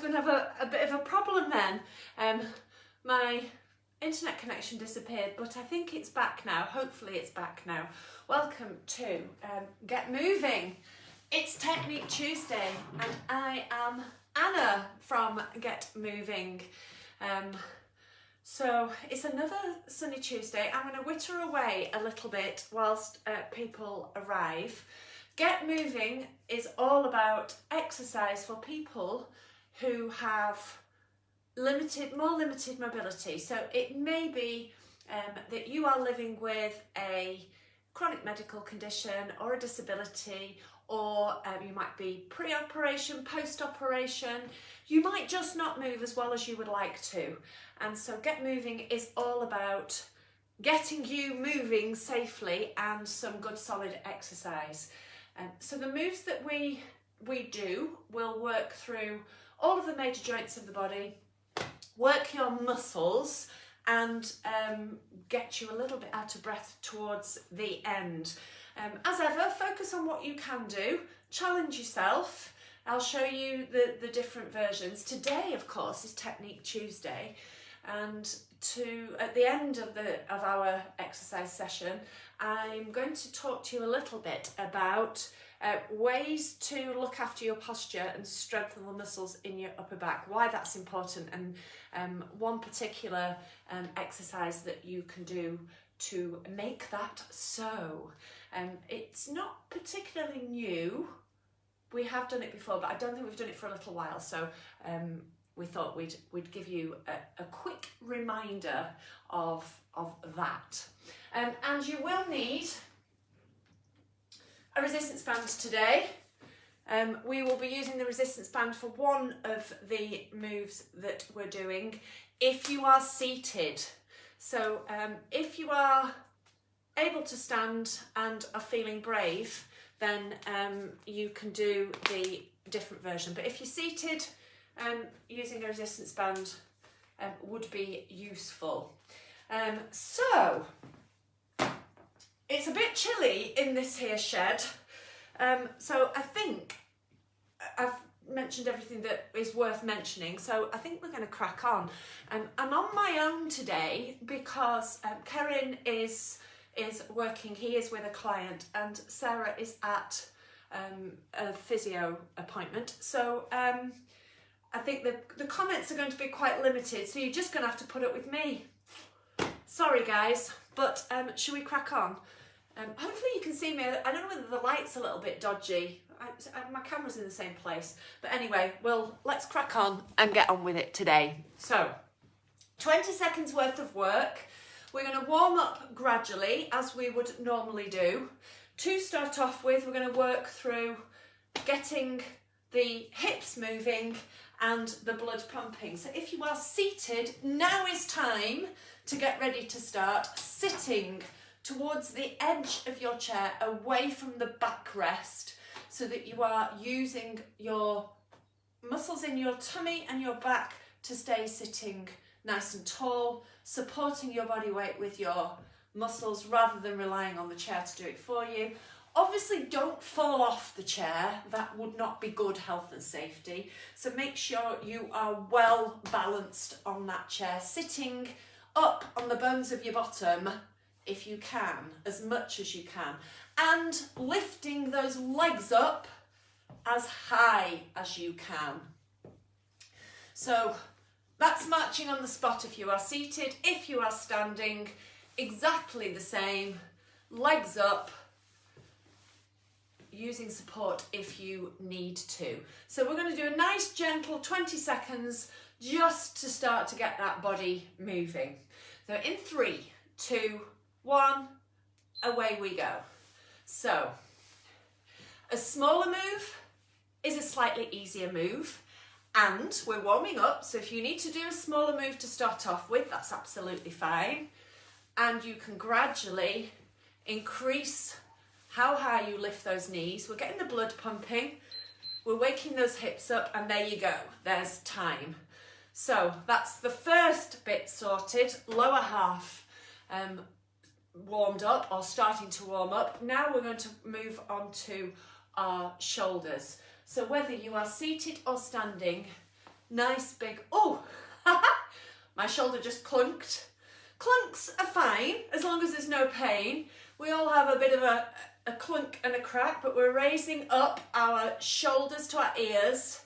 was going to have a bit of a problem then. My internet connection disappeared, but I think it's back now. Hopefully it's back now. Welcome to Get Moving. It's Technique Tuesday and I am Anna from Get Moving. So it's another sunny Tuesday. I'm going to witter away a little bit whilst people arrive. Get Moving is all about exercise for people who have more limited mobility. So it may be that you are living with a chronic medical condition or a disability, or you might be pre-operation, post-operation. You might just not move as well as you would like to. And so Get Moving is all about getting you moving safely and some good solid exercise. So the moves that we do will work through all of the major joints of the body, work your muscles and get you a little bit out of breath towards the end. As ever, focus on what you can do, challenge yourself. I'll show you the different versions. Today, of course, is Technique Tuesday, and at the end of our exercise session, I'm going to talk to you a little bit about ways to look after your posture and strengthen the muscles in your upper back, why that's important, and one particular exercise that you can do to make that so. It's not particularly new. We have done it before, but I don't think we've done it for a little while, so we thought we'd give you a quick reminder of that. And you will need a resistance band today. We will be using the resistance band for one of the moves that we're doing if you are seated. So if you are able to stand and are feeling brave, then you can do the different version. But if you're seated, using a resistance band would be useful. So it's a bit chilly in this here shed. So I think I've mentioned everything that is worth mentioning, so I think we're going to crack on. I'm on my own today because Kerin is working. He is with a client and Sarah is at a physio appointment, so I think the comments are going to be quite limited, so you're just going to have to put up with me. Sorry guys, but shall we crack on? Hopefully you can see me. I don't know whether the light's a little bit dodgy. My camera's in the same place. But anyway, let's crack on and get on with it today. So, 20 seconds worth of work. We're going to warm up gradually, as we would normally do. To start off with, we're going to work through getting the hips moving and the blood pumping. So if you are seated, now is time to get ready to start sitting towards the edge of your chair, away from the backrest, so that you are using your muscles in your tummy and your back to stay sitting nice and tall, supporting your body weight with your muscles rather than relying on the chair to do it for you. Obviously, don't fall off the chair. That would not be good health and safety. So make sure you are well balanced on that chair, sitting up on the bones of your bottom if you can, as much as you can, and lifting those legs up as high as you can. So that's marching on the spot if you are seated. If you are standing, exactly the same, legs up, using support if you need to. So we're going to do a nice gentle 20 seconds just to start to get that body moving. So in 3, 2, 1, away we go. So a smaller move is a slightly easier move, and we're warming up, so if you need to do a smaller move to start off with, that's absolutely fine, and you can gradually increase how high you lift those knees. We're getting the blood pumping, we're waking those hips up, and there you go, there's time. So that's the first bit sorted, lower half warmed up or starting to warm up. Now we're going to move on to our shoulders. So whether you are seated or standing, nice big, oh, my shoulder just clunked. Clunks are fine as long as there's no pain. We all have a bit of a clunk and a crack, but we're raising up our shoulders to our ears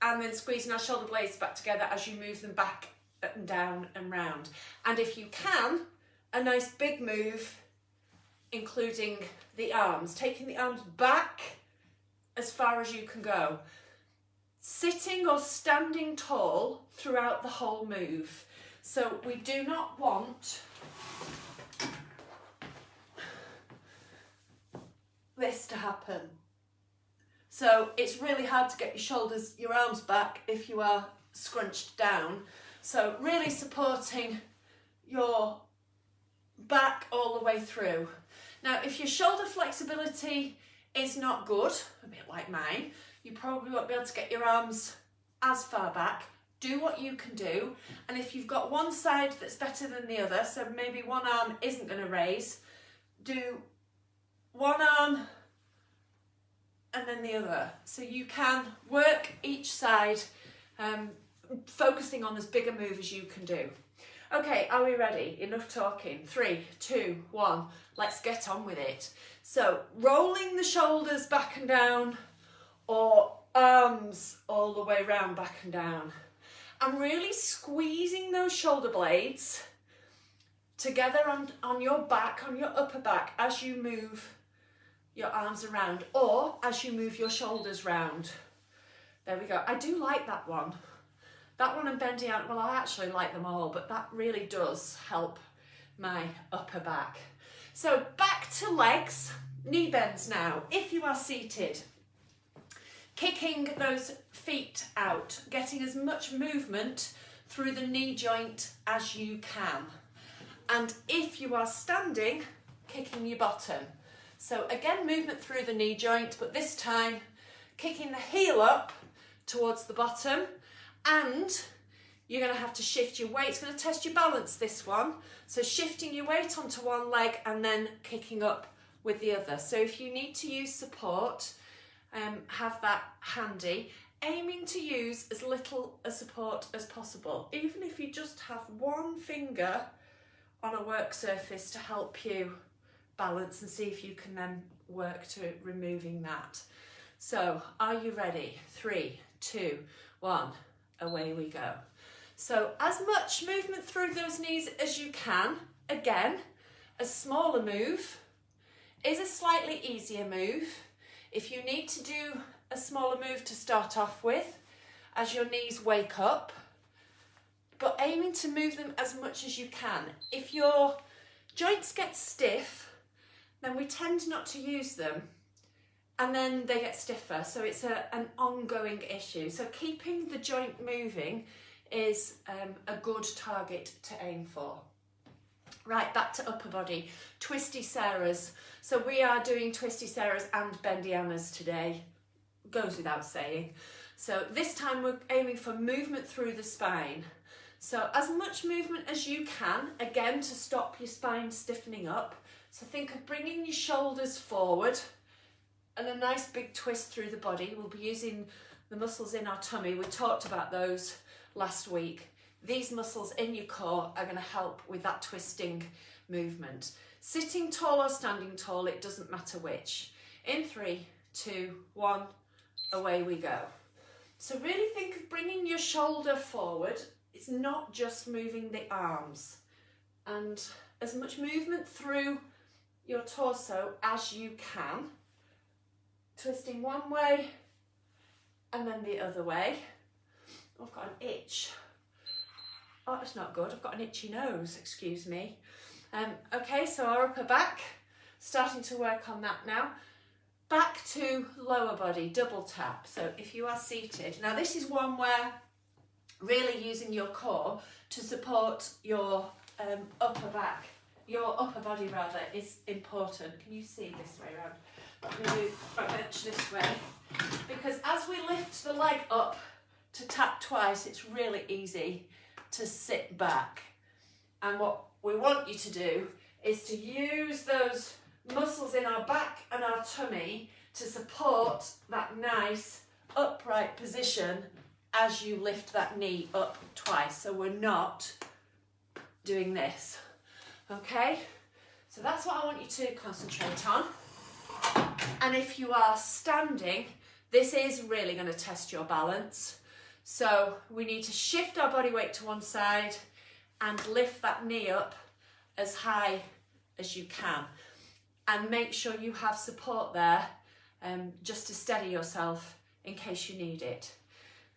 and then squeezing our shoulder blades back together as you move them back and down and round. And if you can, a nice big move, including the arms, taking the arms back as far as you can go. Sitting or standing tall throughout the whole move. So we do not want this to happen. So it's really hard to get your shoulders, your arms back if you are scrunched down. So really supporting your back all the way through. Now, if your shoulder flexibility is not good, a bit like mine, you probably won't be able to get your arms as far back. Do what you can do. And if you've got one side that's better than the other, so maybe one arm isn't going to raise, do one arm and then the other. So you can work each side, focusing on as big a move as you can do. Okay, are we ready? Enough talking. 3, 2, 1. Let's get on with it. So rolling the shoulders back and down, or arms all the way round back and down. And really squeezing those shoulder blades together on your back, on your upper back, as you move your arms around, or as you move your shoulders round. There we go. I do like that one. That one and bending out, well, I actually like them all, but that really does help my upper back. So back to legs, knee bends now. If you are seated, kicking those feet out, getting as much movement through the knee joint as you can. And if you are standing, kicking your bottom. So again, movement through the knee joint, but this time kicking the heel up towards the bottom, and you're going to have to shift your weight. It's going to test your balance, this one. So shifting your weight onto one leg and then kicking up with the other. So if you need to use support, have that handy, aiming to use as little a support as possible, even if you just have one finger on a work surface to help you balance, and see if you can then work to removing that. So are you ready? 3, 2, 1, away we go. So as much movement through those knees as you can. Again, a smaller move is a slightly easier move. If you need to do a smaller move to start off with, as your knees wake up, but aiming to move them as much as you can. If your joints get stiff, then we tend not to use them, and then they get stiffer. So it's an ongoing issue. So keeping the joint moving is a good target to aim for. Right, back to upper body, twisty Sarahs. So we are doing twisty Sarahs and bendy Annas today, goes without saying. So this time we're aiming for movement through the spine. So as much movement as you can, again, to stop your spine stiffening up. So think of bringing your shoulders forward and a nice big twist through the body. We'll be using the muscles in our tummy. We talked about those last week. These muscles in your core are going to help with that twisting movement. Sitting tall or standing tall, it doesn't matter which. In 3, 2, 1, away we go. So really think of bringing your shoulder forward. It's not just moving the arms. And as much movement through your torso as you can. Twisting one way and then the other way. Oh, I've got an itch. Oh, that's not good. I've got an itchy nose, excuse me. Okay, so our upper back, starting to work on that now. Back to lower body, double tap. So if you are seated, now this is one where really using your core to support your upper back, your upper body rather, is important. Can you see this way around? Let me move my bench this way. Because as we lift the leg up to tap twice, it's really easy to sit back. And what we want you to do is to use those muscles in our back and our tummy to support that nice upright position as you lift that knee up twice. So we're not doing this, okay? So that's what I want you to concentrate on. And if you are standing, this is really going to test your balance. So we need to shift our body weight to one side and lift that knee up as high as you can. And make sure you have support there just to steady yourself in case you need it.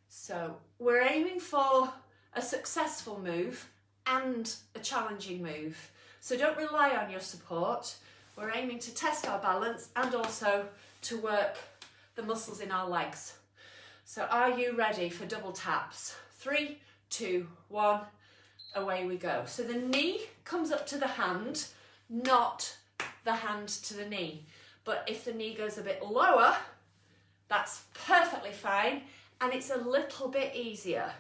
So we're aiming for a successful move and a challenging move. So don't rely on your support. We're aiming to test our balance and also to work the muscles in our legs. So are you ready for double taps? 3, 2, 1, away we go. So the knee comes up to the hand, not the hand to the knee. But if the knee goes a bit lower, that's perfectly fine, and it's a little bit easier.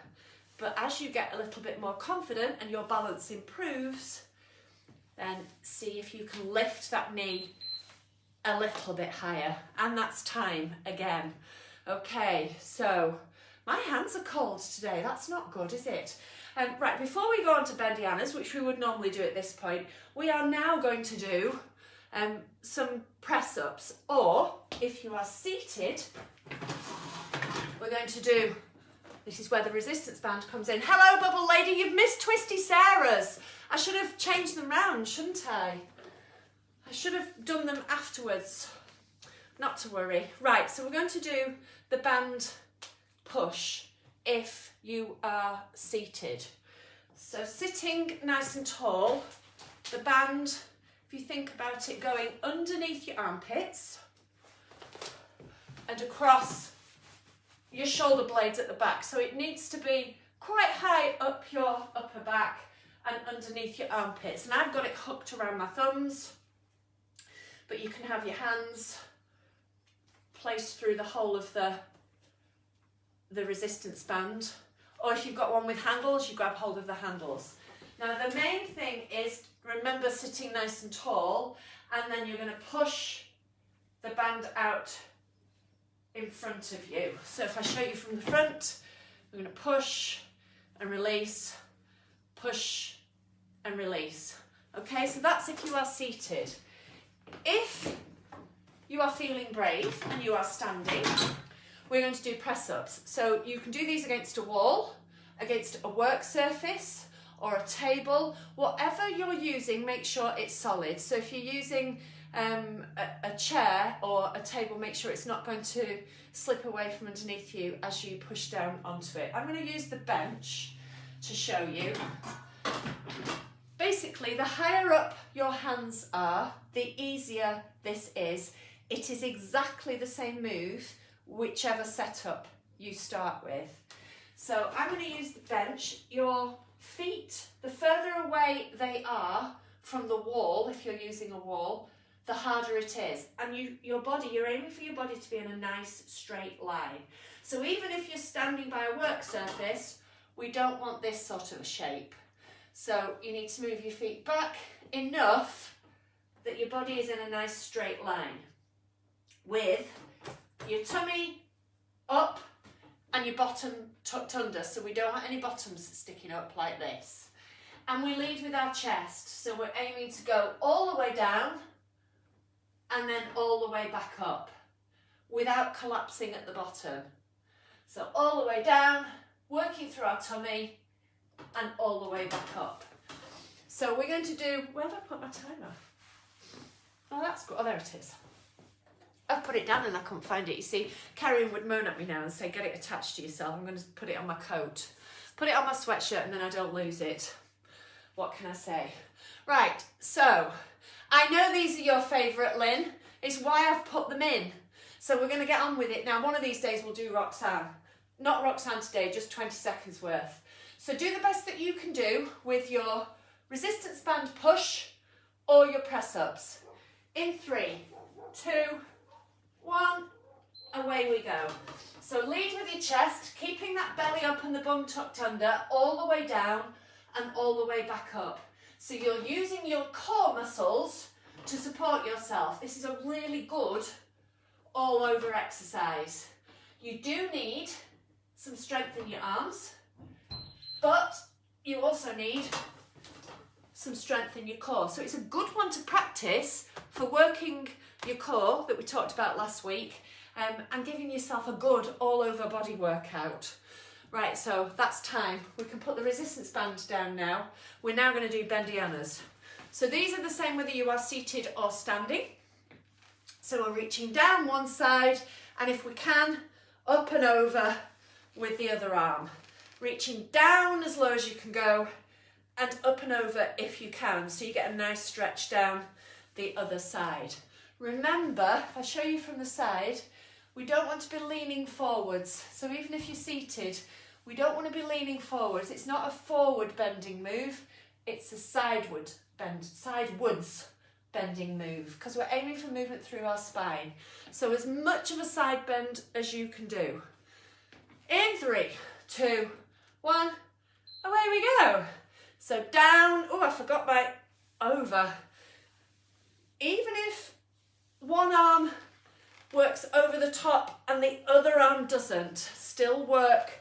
But as you get a little bit more confident and your balance improves, then see if you can lift that knee a little bit higher. And that's time again. Okay, so my hands are cold today. That's not good, is it? Right, before we go on to Bendianas, which we would normally do at this point, we are now going to do some press-ups, or if you are seated, we're going to do, this is where the resistance band comes in. Hello, Bubble Lady, you've missed Twisty Sarah's. I should have changed them round, shouldn't I? I should have done them afterwards. Not to worry. Right, so we're going to do the band push if you are seated. So sitting nice and tall, the band, if you think about it, going underneath your armpits and across your shoulder blades at the back. So it needs to be quite high up your upper back and underneath your armpits. And I've got it hooked around my thumbs, but you can have your hands placed through the whole of the resistance band. Or if you've got one with handles, you grab hold of the handles. Now the main thing is, remember, sitting nice and tall, and then you're going to push the band out in front of you. So if I show you from the front, we're going to push and release, push and release. Okay, so that's if you are seated. If you are feeling brave and you are standing, we're going to do press-ups. So you can do these against a wall, against a work surface or a table. Whatever you're using, make sure it's solid. So if you're using a chair or a table, make sure it's not going to slip away from underneath you as you push down onto it. I'm going to use the bench to show you. Basically, the higher up your hands are, the easier this is. It is exactly the same move, whichever setup you start with. So I'm going to use the bench. Your feet, the further away they are from the wall, if you're using a wall, the harder it is. And you're aiming for your body to be in a nice straight line. So even if you're standing by a work surface, we don't want this sort of a shape. So you need to move your feet back enough that your body is in a nice straight line, with your tummy up and your bottom tucked under, so we don't want any bottoms sticking up like this. And we lead with our chest, so we're aiming to go all the way down and then all the way back up without collapsing at the bottom. So all the way down, working through our tummy, and all the way back up. So we're going to do, where have I put my timer? Oh, that's good. Oh, there it is. I've put it down and I couldn't find it. You see, Karen would moan at me now and say, get it attached to yourself. I'm going to put it on my coat, put it on my sweatshirt, and then I don't lose it. What can I say? Right, so I know these are your favourite, Lynn. It's why I've put them in. So we're going to get on with it. Now, one of these days we'll do Roxanne. Not Roxanne today, just 20 seconds worth. So do the best that you can do with your resistance band push or your press-ups. In 3, 2, 1, away we go. So lead with your chest, keeping that belly up and the bum tucked under, all the way down and all the way back up. So you're using your core muscles to support yourself. This is a really good all-over exercise. You do need some strength in your arms, but you also need some strength in your core. So it's a good one to practice for working your core that we talked about last week, and giving yourself a good all over body workout. Right, so that's time. We can put the resistance band down now. We're now going to do Bendianas. So these are the same whether you are seated or standing. So we're reaching down one side, and if we can, up and over with the other arm. Reaching down as low as you can go, and up and over if you can. So you get a nice stretch down the other side. Remember, if I show you from the side, we don't want to be leaning forwards. So even if you're seated, we don't want to be leaning forwards. It's not a forward bending move, it's a sidewards bending move, because we're aiming for movement through our spine. So as much of a side bend as you can do. In 3, 2, 1, away we go. So down, oh, I forgot my over. Even if one arm works over the top and the other arm doesn't, still work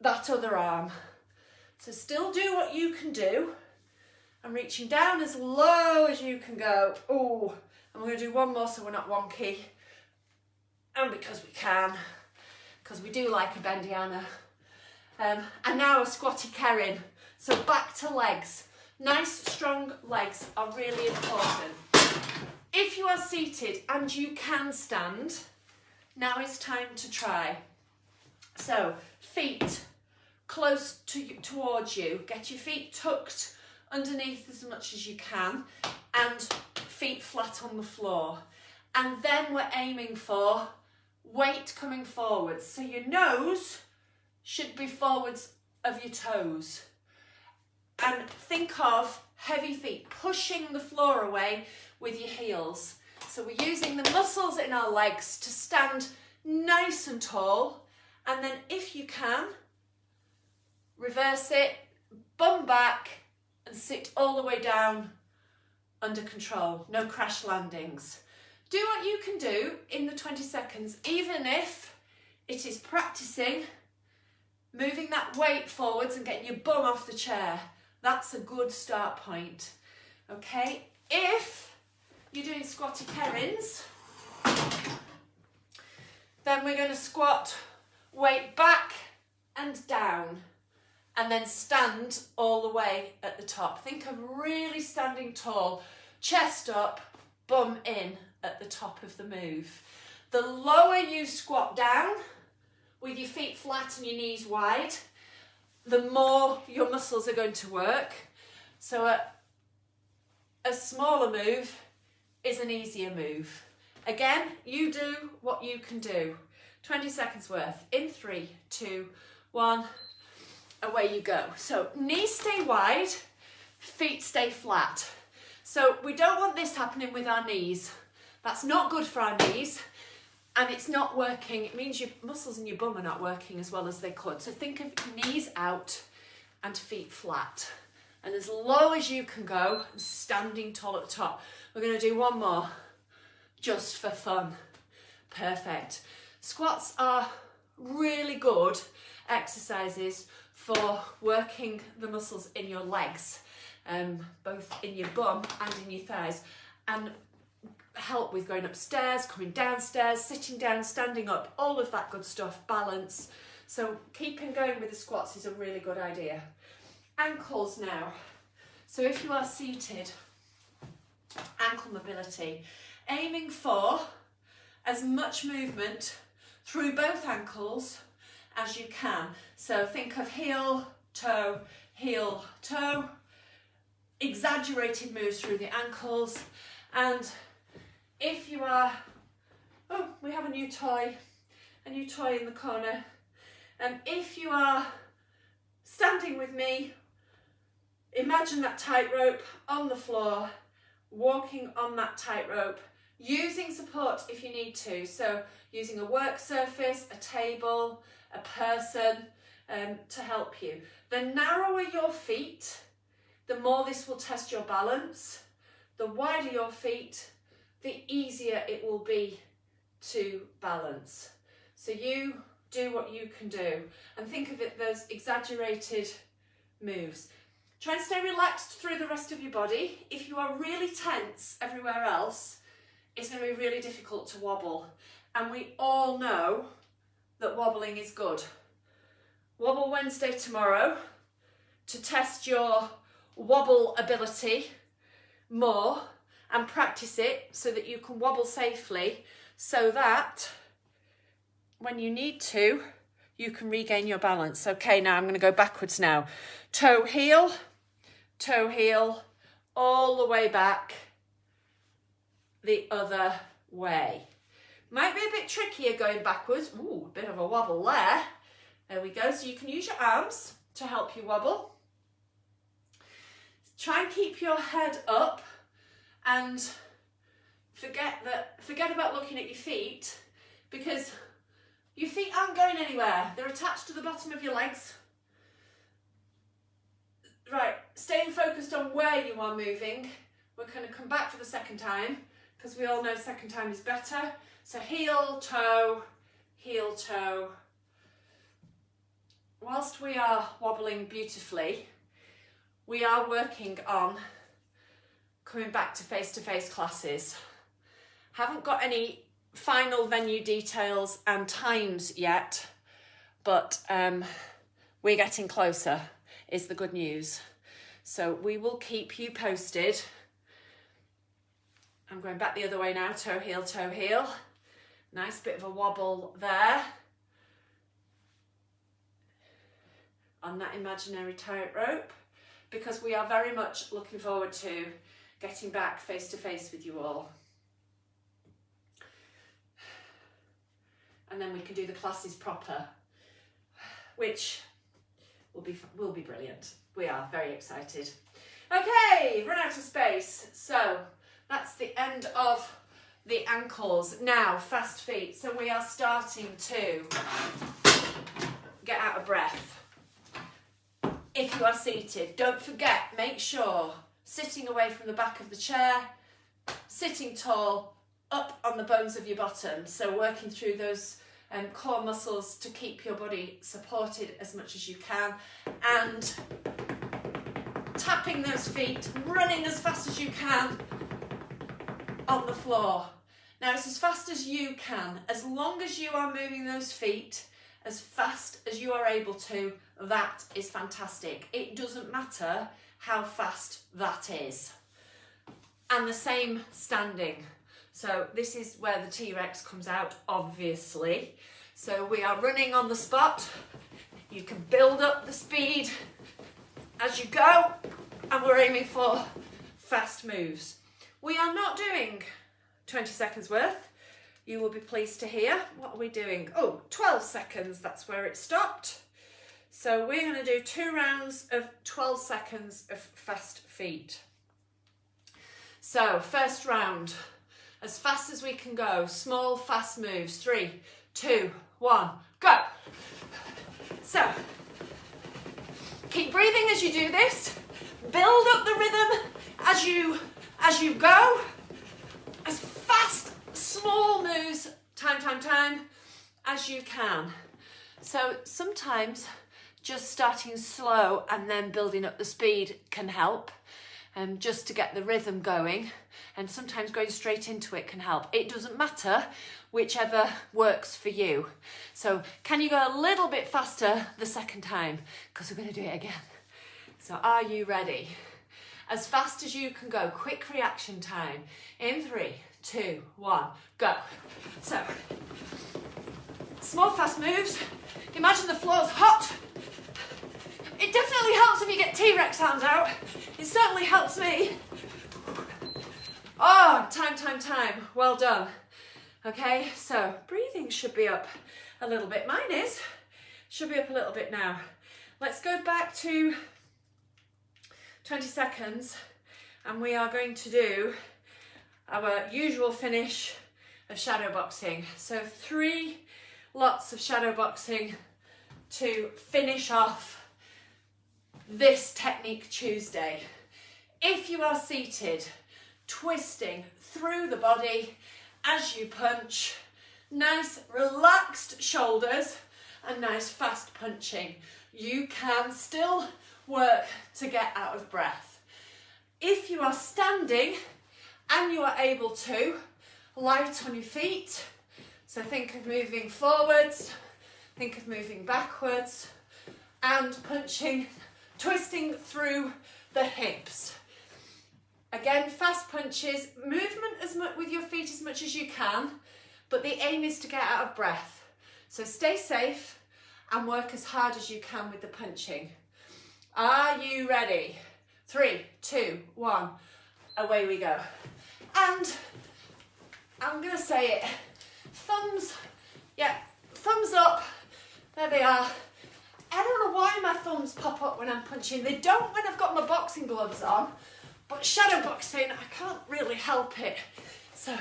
that other arm. So still do what you can do. I'm reaching down as low as you can go. Oh, and we're going to do one more so we're not wonky. And because we can, because we do like a Bendiana. And now a squatty Kerin. So back to legs. Nice strong legs are really important. If you are seated and you can stand, now is time to try. So feet close towards you. Get your feet tucked underneath as much as you can, and feet flat on the floor. And then we're aiming for weight coming forwards. So your nose should be forwards of your toes. And think of heavy feet pushing the floor away with your heels. So we're using the muscles in our legs to stand nice and tall. And then if you can, reverse it, bum back, and sit all the way down under control. No crash landings. Do what you can do in the 20 seconds, even if it is practicing moving that weight forwards and getting your bum off the chair. That's a good start point. Okay, if you're doing squatty Kerins, then we're going to squat, weight back and down, and then stand all the way at the top. Think of really standing tall, chest up, bum in at the top of the move. The lower you squat down with your feet flat and your knees wide, the more your muscles are going to work. So a smaller move is an easier move. Again, you do what you can do. 20 seconds worth. In 3, 2, 1, away you go. So knees stay wide, feet stay flat. So we don't want this happening with our knees. That's not good for our knees, and it's not working. It means your muscles in your bum are not working as well as they could. So think of knees out and feet flat. And as low as you can go, standing tall at the top. We're going to do one more, just for fun. Perfect. Squats are really good exercises for working the muscles in your legs, both in your bum and in your thighs, and help with going upstairs, coming downstairs, sitting down, standing up, all of that good stuff, balance. So keeping going with the squats is a really good idea. Ankles now. So if you are seated, ankle mobility, aiming for as much movement through both ankles as you can. So think of heel, toe, exaggerated moves through the ankles. And if you are, oh, we have a new toy in the corner. And if you are standing with me, imagine that tightrope on the floor, walking on that tightrope, using support if you need to. So using a work surface, a table, a person to help you. The narrower your feet, the more this will test your balance. The wider your feet, the easier it will be to balance. So you do what you can do. And think of it, those exaggerated moves. Try and stay relaxed through the rest of your body. If you are really tense everywhere else, it's going to be really difficult to wobble. And we all know that wobbling is good. Wobble Wednesday tomorrow to test your wobble ability more and practice it so that you can wobble safely, so that when you need to, you can regain your balance. Okay, now I'm going to go backwards now. Toe heel, all the way back, the other way. Might be a bit trickier going backwards. Ooh, a bit of a wobble there. There we go. So you can use your arms to help you wobble. Try and keep your head up and forget about looking at your feet, because your feet aren't going anywhere. They're attached to the bottom of your legs. Right, staying focused on where you are moving. We're going to come back for the second time, because we all know second time is better. So heel, toe, heel, toe. Whilst we are wobbling beautifully, we are working on coming back to face-to-face classes. Haven't got any final venue details and times yet, but we're getting closer, is the good news. So we will keep you posted. I'm going back the other way now, toe, heel, toe, heel. Nice bit of a wobble there on that imaginary tightrope, because we are very much looking forward to getting back face to face with you all. And then we can do the classes proper, which will be brilliant. We are very excited. Okay, run out of space. So that's the end of the ankles. Now, fast feet. So we are starting to get out of breath. If you are seated, don't forget, make sure, sitting away from the back of the chair, sitting tall, up on the bones of your bottom. So working through those core muscles to keep your body supported as much as you can, and tapping those feet, running as fast as you can on the floor. Now it's as fast as you can, as long as you are moving those feet as fast as you are able to. That is fantastic. It doesn't matter how fast that is. And the same standing. So this is where the T-Rex comes out, obviously. So we are running on the spot. You can build up the speed as you go, and we're aiming for fast moves. We are not doing 20 seconds worth. You will be pleased to hear. What are we doing? Oh, 12 seconds, that's where it stopped. So we're going to do 2 rounds of 12 seconds of fast feet. So first round, as fast as we can go, small fast moves. 3, 2, 1, go. So keep breathing as you do this. Build up the rhythm as you go. As fast, small moves, time, as you can. So sometimes just starting slow and then building up the speed can help, just to get the rhythm going. And sometimes going straight into it can help. It doesn't matter, whichever works for you. So can you go a little bit faster the second time? Because we're going to do it again. So are you ready? As fast as you can go. Quick reaction time. In 3, 2, 1, go. So small fast moves. Imagine the floor's hot. It definitely helps if you get T-Rex arms out. It certainly helps me. Oh, time. Well done. Okay, so breathing should be up a little bit. Mine is. Should be up a little bit now. Let's go back to 20 seconds, and we are going to do our usual finish of shadow boxing. So 3 lots of shadow boxing to finish off this Technique Tuesday. If you are seated, twisting through the body as you punch, nice relaxed shoulders, and nice fast punching. You can still work to get out of breath. If you are standing and you are able to, light on your feet. So think of moving forwards, think of moving backwards and punching, twisting through the hips. Again, fast punches, movement as much with your feet as much as you can, but the aim is to get out of breath. So stay safe and work as hard as you can with the punching. Are you ready? 3, 2, 1, away we go. And I'm gonna say it, thumbs, yeah, thumbs up, there they are. I don't know why my thumbs pop up when I'm punching. They don't when I've got my boxing gloves on, but shadow boxing, I can't really help it. So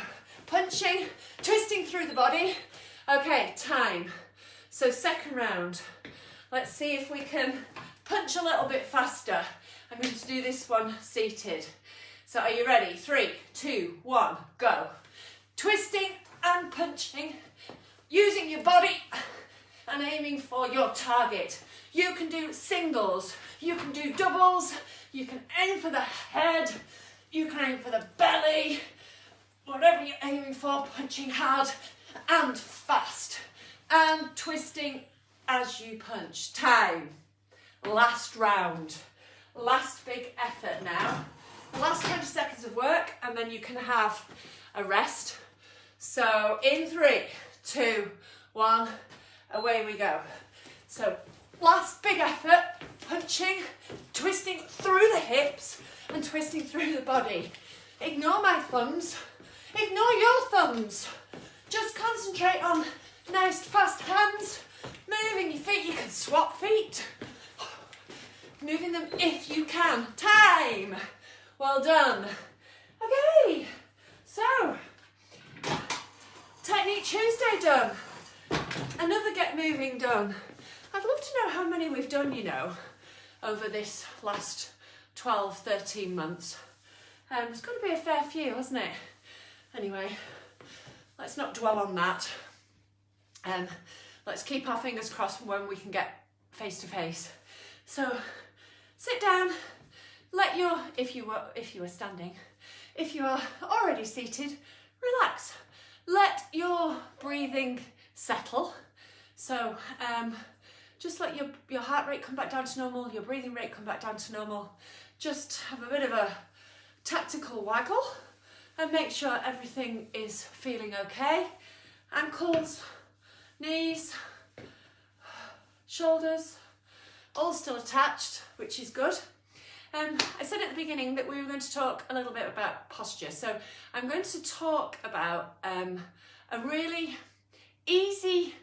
punching, twisting through the body. Okay, time. So second round. Let's see if we can punch a little bit faster. I'm going to do this one seated. So are you ready? 3, 2, 1, go. Twisting and punching, using your body and aiming for your target. You can do singles, you can do doubles, you can aim for the head, you can aim for the belly, whatever you're aiming for, punching hard and fast and twisting as you punch. Time. Last round. Last big effort now. Last 20 seconds of work and then you can have a rest. So in 3, 2, 1, away we go. So last big effort, punching, twisting through the hips and twisting through the body. Ignore my thumbs, ignore your thumbs. Just concentrate on nice fast hands, moving your feet. You can swap feet, moving them if you can. Time. Well done. Okay, so Technique Tuesday done. Another Get Moving done. I'd love to know how many we've done, you know, over this last 12, 13 months. It's got to be a fair few, hasn't it? Anyway, let's not dwell on that. Let's keep our fingers crossed for when we can get face to face. So sit down, let your, if you were standing, if you are already seated, relax. Let your breathing settle. So just let your heart rate come back down to normal, your breathing rate come back down to normal. Just have a bit of a tactical waggle and make sure everything is feeling okay. Ankles, knees, shoulders, all still attached, which is good. I said at the beginning that we were going to talk a little bit about posture. So I'm going to talk about a really easy,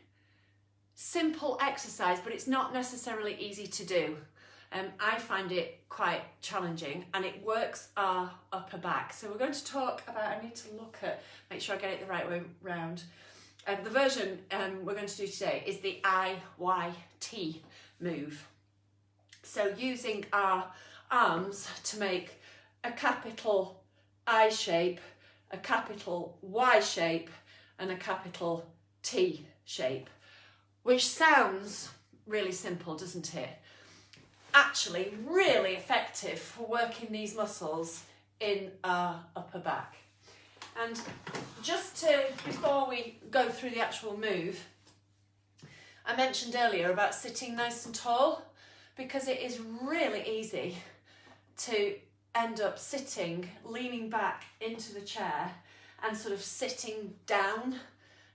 simple exercise, but it's not necessarily easy to do. I find it quite challenging and it works our upper back. So we're going to talk about, I need to look at, make sure I get it the right way round. The version we're going to do today is the IYT move. So using our arms to make a capital I shape, a capital Y shape and a capital T shape, which sounds really simple, doesn't it? Actually really effective for working these muscles in our upper back. And just to, before we go through the actual move, I mentioned earlier about sitting nice and tall, because it is really easy to end up sitting, leaning back into the chair and sort of sitting down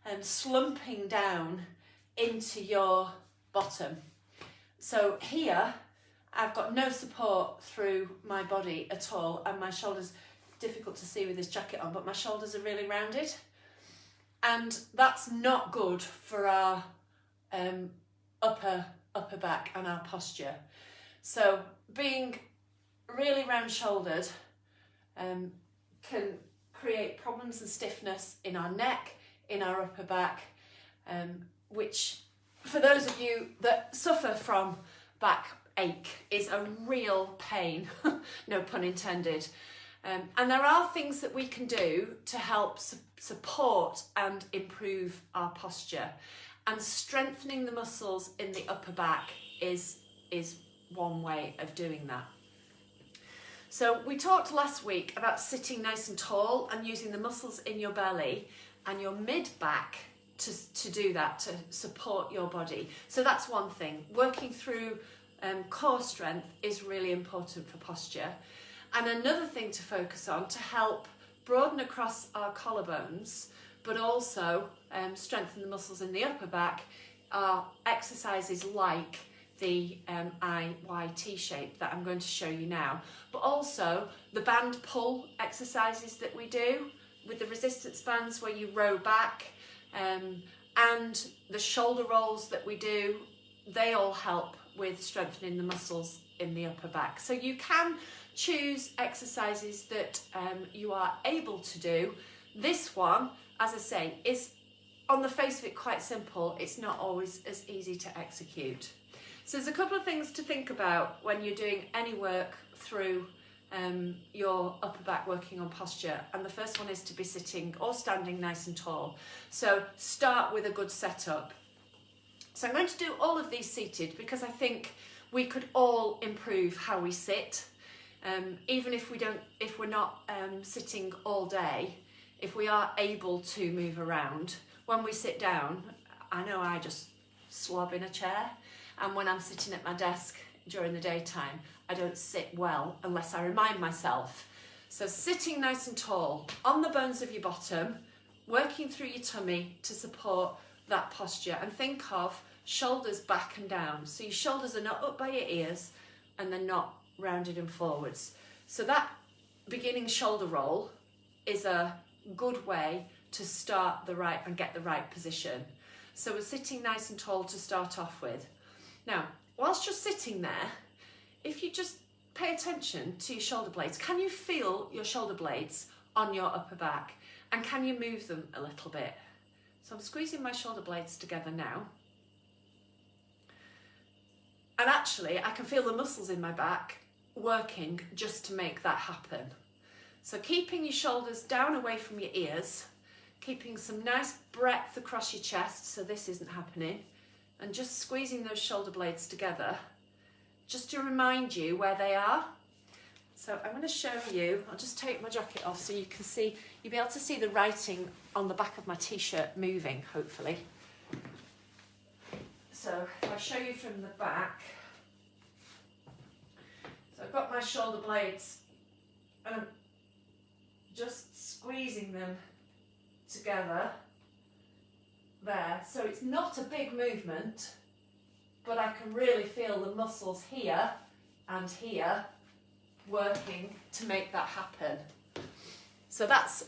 and slumping down into your bottom. So here, I've got no support through my body at all, and my shoulders, difficult to see with this jacket on, but my shoulders are really rounded. And that's not good for our upper back and our posture. So being really round shouldered can create problems and stiffness in our neck, in our upper back, which for those of you that suffer from back ache is a real pain, no pun intended. And there are things that we can do to help support and improve our posture. And strengthening the muscles in the upper back is one way of doing that. So we talked last week about sitting nice and tall and using the muscles in your belly and your mid-back to do that, to support your body. So that's one thing. Working through core strength is really important for posture. And another thing to focus on to help broaden across our collarbones, but also strengthen the muscles in the upper back, are exercises like the IYT shape that I'm going to show you now, but also the band pull exercises that we do with the resistance bands where you row back, and the shoulder rolls that we do. They all help with strengthening the muscles in the upper back. So you can choose exercises that you are able to do. This one, as I say, is on the face of it quite simple. It's not always as easy to execute. So there's a couple of things to think about when you're doing any work through your upper back working on posture. And the first one is to be sitting or standing nice and tall. So start with a good setup. So I'm going to do all of these seated because I think we could all improve how we sit. Even if we're not sitting all day, if we are able to move around, when we sit down, I know I just slob in a chair, and when I'm sitting at my desk during the daytime, I don't sit well unless I remind myself. So sitting nice and tall, on the bones of your bottom, working through your tummy to support that posture, and think of shoulders back and down. So your shoulders are not up by your ears and they're not rounded and forwards. So that beginning shoulder roll is a good way to start the right and get the right position. So we're sitting nice and tall to start off with. Now, whilst you're sitting there, if you just pay attention to your shoulder blades, can you feel your shoulder blades on your upper back? And can you move them a little bit? So I'm squeezing my shoulder blades together now. And actually, I can feel the muscles in my back working just to make that happen. So keeping your shoulders down away from your ears, keeping some nice breadth across your chest, so this isn't happening, and just squeezing those shoulder blades together, just to remind you where they are. So I'm going to show you, I'll just take my jacket off so you can see, you'll be able to see the writing on the back of my t-shirt moving, hopefully. So if I show you from the back, so I've got my shoulder blades and I'm just squeezing them together there. So it's not a big movement, but I can really feel the muscles here and here working to make that happen. So that's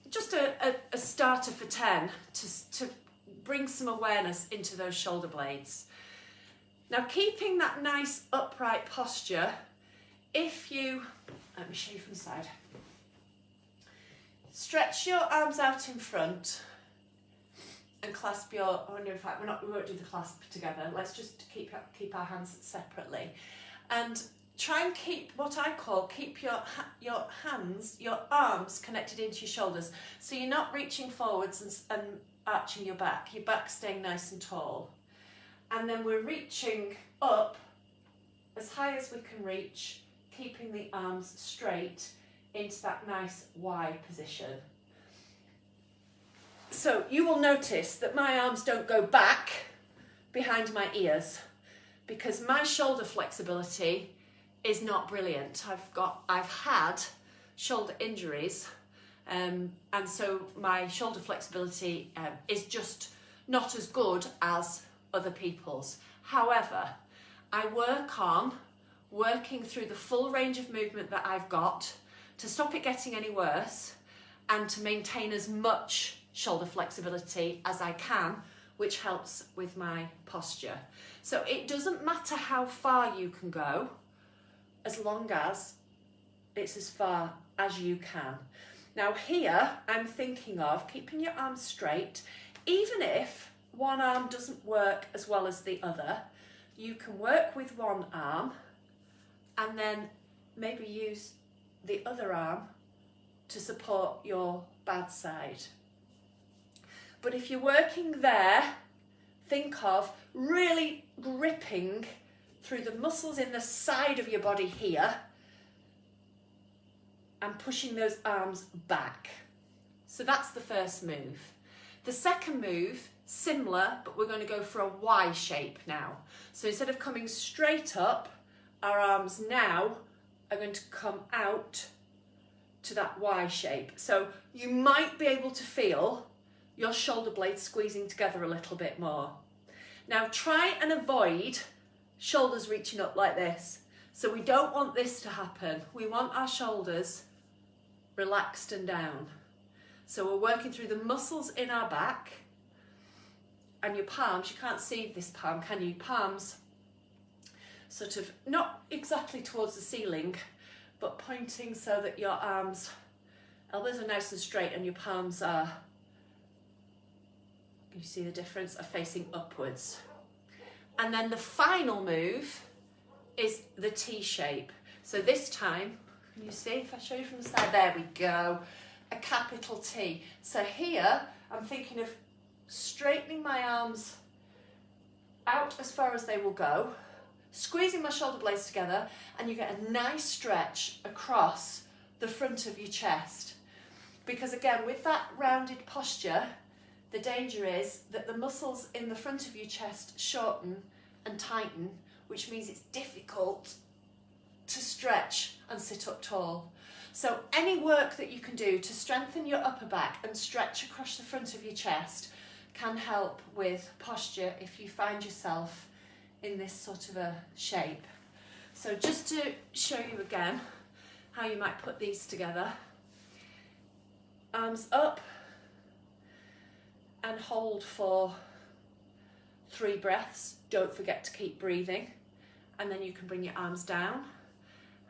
just a starter for 10 to bring some awareness into those shoulder blades. Now, keeping that nice upright posture, if you, let me show you from the side. Stretch your arms out in front and clasp your, I wonder, in fact, we won't do the clasp together. Let's just keep our hands separately. And try and keep what I call, keep your hands, your arms connected into your shoulders. So you're not reaching forwards and arching your back staying nice and tall. And then we're reaching up as high as we can reach, keeping the arms straight into that nice Y position. So you will notice that my arms don't go back behind my ears because my shoulder flexibility is not brilliant. I've had shoulder injuries, and so my shoulder flexibility is just not as good as other people's. However, I work on working through the full range of movement that I've got to stop it getting any worse and to maintain as much shoulder flexibility as I can, which helps with my posture. So it doesn't matter how far you can go, as long as it's as far as you can. Now here, I'm thinking of keeping your arms straight. Even if one arm doesn't work as well as the other, you can work with one arm and then maybe use the other arm to support your bad side. But if you're working there of really gripping through the muscles in the side of your body here and pushing those arms back. So that's the first move. The second move, similar, but we're going to go for a Y shape now. So instead of coming straight up, our arms now are going to come out to that Y shape. So you might be able to feel your shoulder blades squeezing together a little bit more. Now try and avoid shoulders reaching up like this. So we don't want this to happen. We want our shoulders relaxed and down. So we're working through the muscles in our back and your palms. You can't see this palm, can you? Palms sort of not exactly towards the ceiling, but pointing so that your arms, elbows are nice and straight and your palms are, you see the difference, are facing upwards. And then the final move is the T shape. So this time, can you see if I show you from the side? There we go, a capital T. So here, I'm thinking of straightening my arms out as far as they will go, squeezing my shoulder blades together, and you get a nice stretch across the front of your chest. Because again, with that rounded posture, the danger is that the muscles in the front of your chest shorten and tighten, which means it's difficult to stretch and sit up tall. So any work that you can do to strengthen your upper back and stretch across the front of your chest can help with posture if you find yourself in this sort of a shape. So just to show you again how you might put these together. Arms up and hold for 3 breaths. Don't forget to keep breathing. And then you can bring your arms down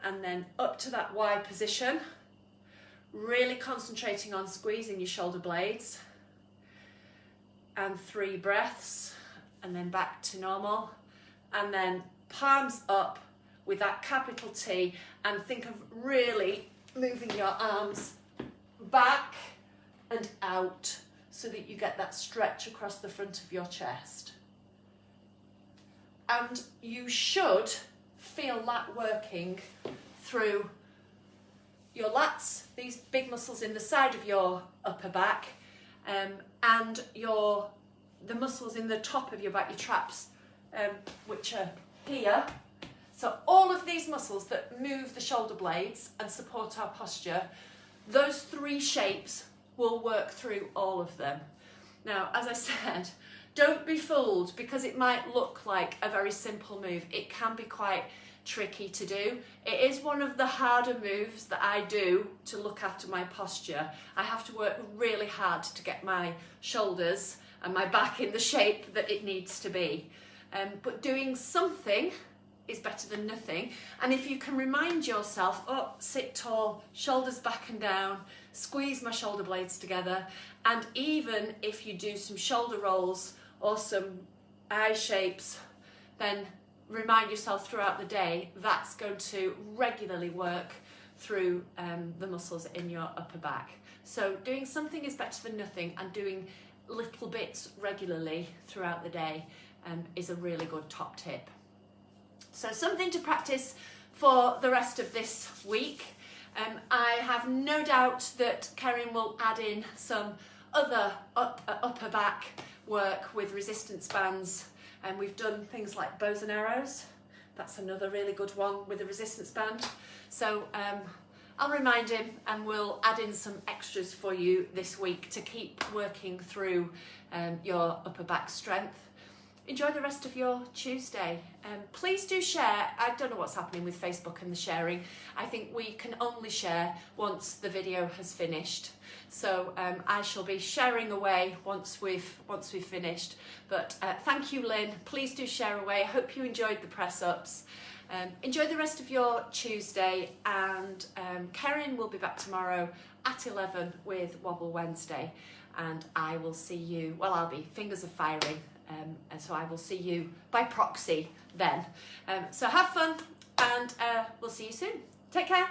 and then up to that Y position, really concentrating on squeezing your shoulder blades. And 3 breaths, and then back to normal. And then palms up with that capital T, and think of really moving your arms back and out so that you get that stretch across the front of your chest. And you should feel that working through your lats, these big muscles in the side of your upper back, and the muscles in the top of your back, your traps, which are here. So all of these muscles that move the shoulder blades and support our posture, those 3 shapes will work through all of them. Now, as I said, don't be fooled because it might look like a very simple move. It can be quite tricky to do. It is one of the harder moves that I do to look after my posture. I have to work really hard to get my shoulders and my back in the shape that it needs to be. But doing something is better than nothing. And if you can remind yourself, oh, sit tall, shoulders back and down, squeeze my shoulder blades together, and even if you do some shoulder rolls or some eye shapes, then remind yourself throughout the day, that's going to regularly work through the muscles in your upper back. So doing something is better than nothing, and doing little bits regularly throughout the day is a really good top tip. So something to practice for the rest of this week. I have no doubt that Kerin will add in some other upper back work with resistance bands, and we've done things like bows and arrows. That's another really good one with a resistance band. So I'll remind him and we'll add in some extras for you this week to keep working through your upper back strength. Enjoy the rest of your Tuesday. Please do share. I don't know what's happening with Facebook and the sharing. I think we can only share once the video has finished. So I shall be sharing away once we've finished. But thank you, Lynn. Please do share away. I hope you enjoyed the press-ups. Enjoy the rest of your Tuesday, and Kerin will be back tomorrow at 11 with Wobble Wednesday, and I will see you, well, I'll be, fingers are firing, and so I will see you by proxy then. So have fun, and we'll see you soon. Take care.